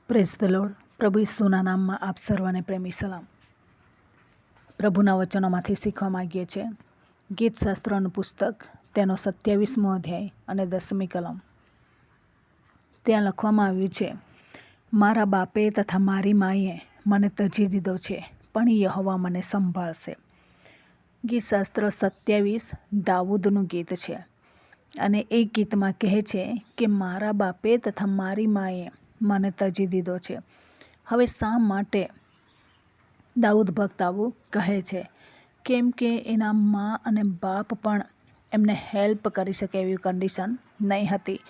Praise the lord. પ્રભુ ઈસુના નામમાં આપ સર્વને પ્રેમી સલામ. પ્રભુના વચનોમાંથી શીખવા માગીએ છીએ. ગીતશાસ્ત્રનું પુસ્તક તેનો 27મો અધ્યાય અને 10મી કલમ. ત્યાં લખવામાં આવ્યું છે, મારા બાપે તથા મારી માએ મને તજી દીધો છે, પણ યહોવા મને સંભાળશે. ગીતશાસ્ત્ર 27 દાઉદનું ગીત છે અને એ ગીતમાં કહે છે કે મારા બાપે તથા મારી માએ મને તજી દીધો છે. હવે શા માટે દાઉદ ભક્ત આવું કહે છે? કેમ કે એના મા અને બાપ પણ એમને હેલ્પ કરી શકે એવી કન્ડિશન નહીં હતી.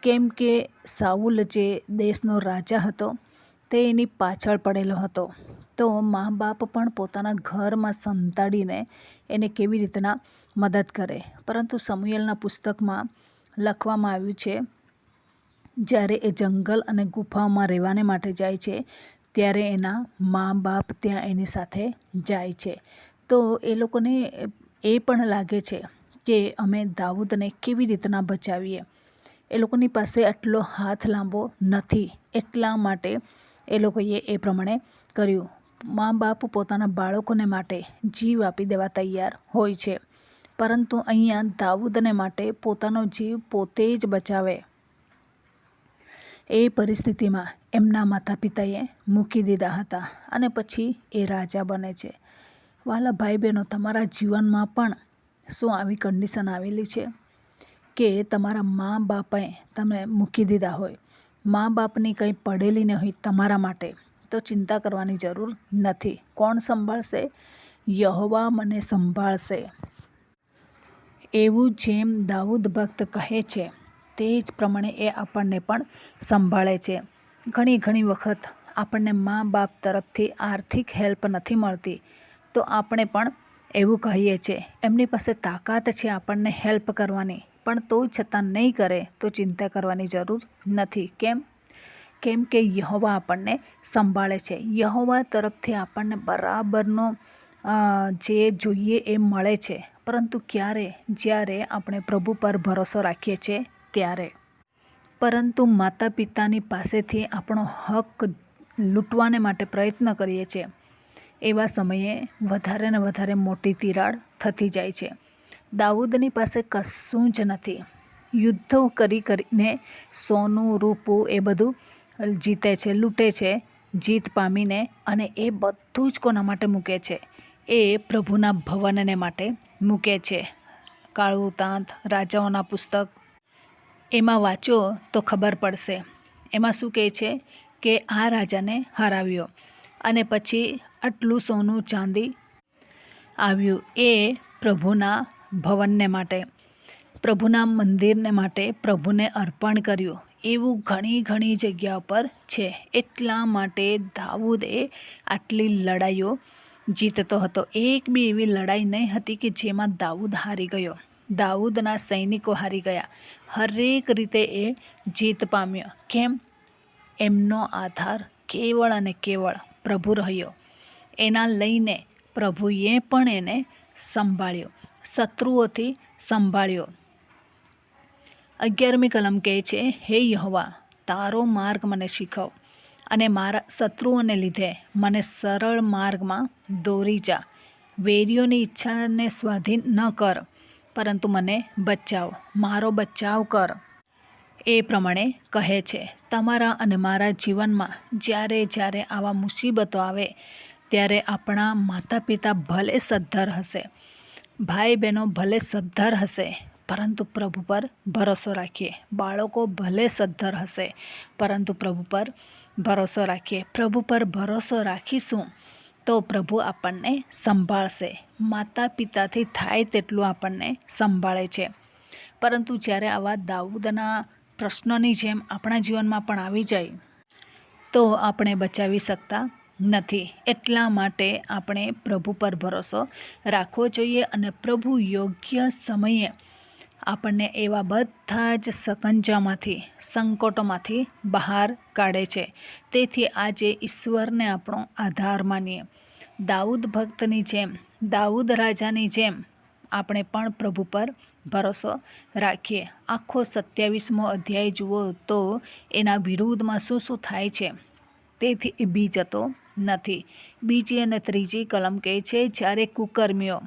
કેમ કે સાઉલ જે દેશનો રાજા હતો તે એની પાછળ પડેલો હતો. તો મા બાપ પણ પોતાના ઘરમાં સંતાડીને એને કેવી રીતના મદદ કરે. પરંતુ સમુએલના પુસ્તકમાં લખવામાં આવ્યું છે, જ્યારે એ જંગલ અને ગુફાઓમાં રહેવાને માટે જાય છે ત્યારે એના મા બાપ ત્યાં એની સાથે જાય છે. તો એ લોકોને એ પણ લાગે છે કે અમે દાઉદને કેવી રીતના બચાવીએ. એ લોકોની પાસે આટલો હાથ લાંબો નથી, એટલા માટે એ લોકોએ એ પ્રમાણે કર્યું. મા બાપ પોતાના બાળકોને માટે જીવ આપી દેવા તૈયાર હોય છે, પરંતુ અહીંયા દાઉદને માટે પોતાનો જીવ પોતે જ બચાવે એ પરિસ્થિતિમાં એમના માતા પિતાએ મૂકી દીધા હતા અને પછી એ રાજા બને છે. વાલા ભાઈ બહેનો, તમારા જીવનમાં પણ શું આવી કન્ડિશન આવેલી છે કે તમારા મા બાપે તમે મૂકી દીધા હોય, મા બાપની કંઈ પડેલી ન હોય તમારા માટે, તો ચિંતા કરવાની જરૂર નથી. કોણ સંભાળશે? યહોવા મને સંભાળશે. એવું જેમ દાઉદ ભક્ત કહે છે તે જ પ્રમાણે એ આપણને પણ સંભાળે છે. ઘણી વખત આપણને મા બાપ તરફથી આર્થિક હેલ્પ નથી મળતી, તો આપણે પણ એવું કહીએ છીએ એમની પાસે તાકાત છે આપણને હેલ્પ કરવાની, પણ તો છતાં નહીં કરે તો ચિંતા કરવાની જરૂર નથી. કેમ કે યહોવા આપણને સંભાળે છે. યહોવા તરફથી આપણને બરાબરનો જે જોઈએ એ મળે છે, પરંતુ ક્યારે? જ્યારે આપણે પ્રભુ પર ભરોસો રાખીએ છીએ ત્યારે. પરંતુ માતા પિતાની પાસેથી આપણો હક લૂંટવાને માટે પ્રયત્ન કરીએ છીએ, એવા સમયે વધારે ને વધારે મોટી તિરાડ થતી જાય છે. દાઉદની પાસે કશું જ નથી. યુદ્ધો કરીને સોનું રૂપું એ બધું જીતે છે, લૂંટે છે, જીત પામીને, અને એ બધું જ કોના માટે મૂકે છે? એ પ્રભુના ભવનને માટે મૂકે છે. કાળું વૃત્તાંત, રાજાઓના પુસ્તક, એમાં વાંચો તો ખબર પડશે. એમાં શું કહે છે કે આ રાજાને હરાવ્યો અને પછી આટલું સોનું ચાંદી આવ્યું, એ પ્રભુના ભવનને માટે, પ્રભુના મંદિરને માટે પ્રભુને અર્પણ કર્યું. એવું ઘણી જગ્યા પર છે. એટલા માટે દાઉદે આટલી લડાઈઓ જીતતો હતો. એક બી એવી લડાઈ નહીં હતી કે જેમાં દાઉદ હારી ગયો. દાઉદના સૈનિકો હારી ગયા. હરેક રીતે એ જીત પામ્યો. કેમ? એમનો આધાર કેવળ અને કેવળ પ્રભુ રહ્યો. એના લઈને પ્રભુએ પણ એને સંભાળ્યો, શત્રુઓથી સંભાળ્યો. 11મી કલમ કહે છે, હે યહોવા, તારો માર્ગ મને શીખવ અને મારા શત્રુઓને લીધે મને સરળ માર્ગમાં દોરી જા. વેરીઓની ઈચ્છાને સ્વાધીન ન કર, પરંતુ મને બચાવ, મારો બચાવ કર. એ પ્રમાણે કહે છે. તમારા અને મારા જીવનમાં જ્યારે આવા મુસીબતો આવે ત્યારે આપણા માતા પિતા ભલે સદ્ધર હશે, ભાઈ બહેનો ભલે સદ્ધર હશે, પરંતુ પ્રભુ પર ભરોસો રાખીએ. બાળકો ભલે સદ્ધર હશે, પરંતુ પ્રભુ પર ભરોસો રાખીએ. પ્રભુ પર ભરોસો રાખીશું તો પ્રભુ આપણને સંભાળશે. માતા પિતાથી થાય તેટલું આપણને સંભાળે છે. પરંતુ જ્યારે આવા દાઉદના પ્રશ્નોની જેમ આપણા જીવનમાં પણ આવી જાય તો આપણે બચાવી શકતા નથી. એટલા માટે આપણે પ્રભુ પર ભરોસો રાખવો જોઈએ અને પ્રભુ યોગ્ય સમયે આપણને એવા બધા જ સકંજામાંથી, સંકટોમાંથી બહાર કાઢે છે. તેથી આજે ઈશ્વરને આપણો આધાર માનીએ. દાઉદ ભક્તની જેમ, દાઉદ રાજાની જેમ આપણે પણ પ્રભુ પર ભરોસો રાખીએ. આખો 27મો અધ્યાય જુઓ તો એના વિરુદ્ધમાં શું થાય છે. તેથી એ બી જતો નથી. બીજી અને ત્રીજી કલમ કહે છે, જ્યારે કુકર્મીઓ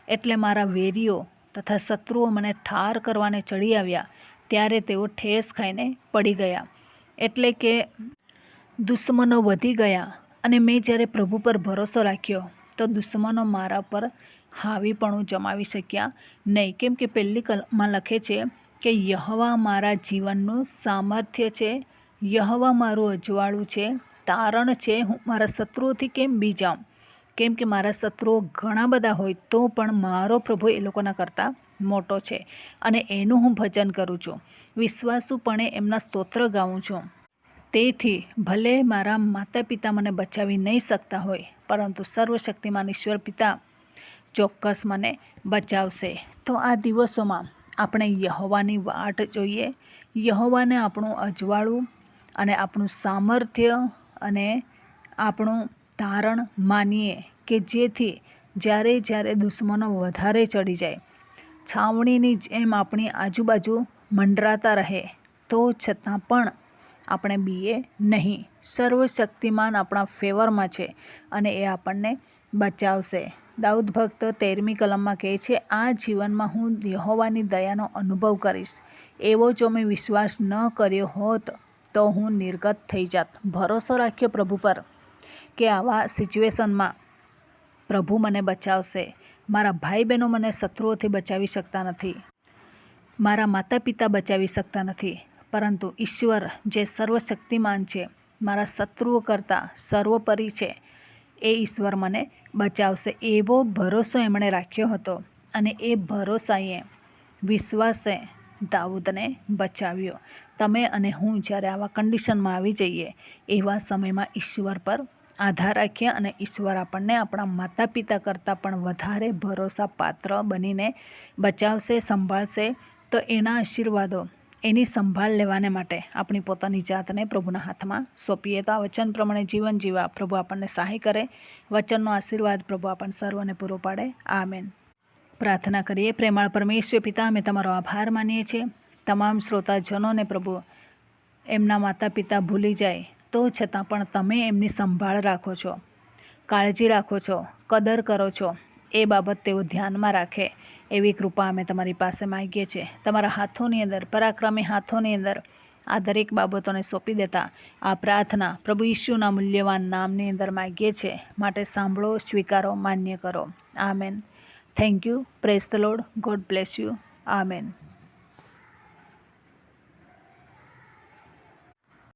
એટલે મારા વેરીઓ તથા શત્રુઓ મને ઠાર કરવાને ચડી આવ્યા, ત્યારે તેઓ ઠેસ ખાઈને પડી ગયા. એટલે કે દુશ્મનો વધી ગયા અને મેં જ્યારે પ્રભુ પર ભરોસો રાખ્યો તો દુશ્મનો મારા પર હાવીપણું જમાવી શક્યા નહીં. કેમ કે પહેલી કલમમાં લખે છે કે યહોવા મારા જીવનનું સામર્થ્ય છે, યહોવા મારું અજવાળું છે, તારણ છે. હું મારા શત્રુઓથી કેમ બી જાઉં? કેમ કે મારા શત્રુઓ ઘણા બધા હોય તો પણ મારો પ્રભુ એ લોકોના કરતાં મોટો છે અને એનું હું ભજન કરું છું. વિશ્વાસુપણે એમના સ્તોત્ર ગાઉં છું. તેથી ભલે મારા માતા પિતા મને બચાવી નહીં શકતા હોય, પરંતુ સર્વશક્તિમાન ઈશ્વર પિતા ચોક્કસ મને બચાવશે. તો આ દિવસોમાં આપણે યહોવાની વાટ જોઈએ, યહોવાને આપણું અજવાળું અને આપણું સામર્થ્ય અને આપણું તારણ માનીએ, કે જેથી જ્યારે દુશ્મનો વધારે ચડી જાય, છાવણીની જેમ આપણી આજુબાજુ મંડરાતા રહે, તો છતાં પણ આપણે બીએ નહીં. સર્વશક્તિમાન આપણા ફેવરમાં છે અને એ આપણને બચાવશે. દાઉદ ભક્ત 13મી કલમમાં કહે છે, આ જીવનમાં હું યહોવાની દયાનો અનુભવ કરીશ. એવો જો મેં વિશ્વાસ ન કર્યો હોત તો હું નિર્ગત થઈ જાત. ભરોસો રાખ્યો પ્રભુ પર કે આવા સિચ્યુએશનમાં પ્રભુ મને બચાવશે. મારા ભાઈ બહેનો મને શત્રુઓથી બચાવી શકતા નથી, મારા માતા પિતા બચાવી શકતા નથી, પરંતુ ઈશ્વર જે સર્વશક્તિમાન છે, મારા શત્રુઓ કરતાં સર્વોપરી છે, એ ઈશ્વર મને બચાવશે. એવો ભરોસો એમણે રાખ્યો હતો અને એ ભરોસાએ, વિશ્વાસે દાઉદને બચાવ્યો. તમે અને હું જ્યારે આવા કન્ડિશનમાં આવી જઈએ, એવા સમયમાં ઈશ્વર પર આધાર રાખીએ અને ઈશ્વર આપણને આપણા માતા પિતા કરતાં પણ વધારે ભરોસા પાત્ર બનીને બચાવશે, સંભાળશે. તો એના આશીર્વાદો, એની સંભાળ લેવાને માટે આપણી પોતાની જાતને પ્રભુના હાથમાં સોંપીએ. તો આ વચન પ્રમાણે જીવન જીવવા પ્રભુ આપણને સહાય કરે. વચનનો આશીર્વાદ પ્રભુ આપણને સર્વને પૂરો પાડે. આમેન. પ્રાર્થના કરીએ. પ્રેમાળ પરમેશ્વર પિતા, અમે તમારો આભાર માનીએ છીએ. તમામ શ્રોતાજનોને પ્રભુ એમના માતા પિતા ભૂલી જાય તો છતાં પણ તમે એમની સંભાળ રાખો છો, કાળજી રાખો છો, કદર કરો છો. એ બાબત તેઓ ધ્યાનમાં રાખે એવી કૃપા અમે તમારી પાસે માગીએ છીએ. તમારા હાથોની અંદર, પરાક્રમી હાથોની અંદર આ દરેક બાબતોને સોંપી દેતા આ પ્રાર્થના પ્રભુ ઈસુના મૂલ્યવાન નામની અંદર માગીએ છીએ. માટે સાંભળો, સ્વીકારો, માન્ય કરો. Amen. Thank you. Praise the lord. God bless you. Amen.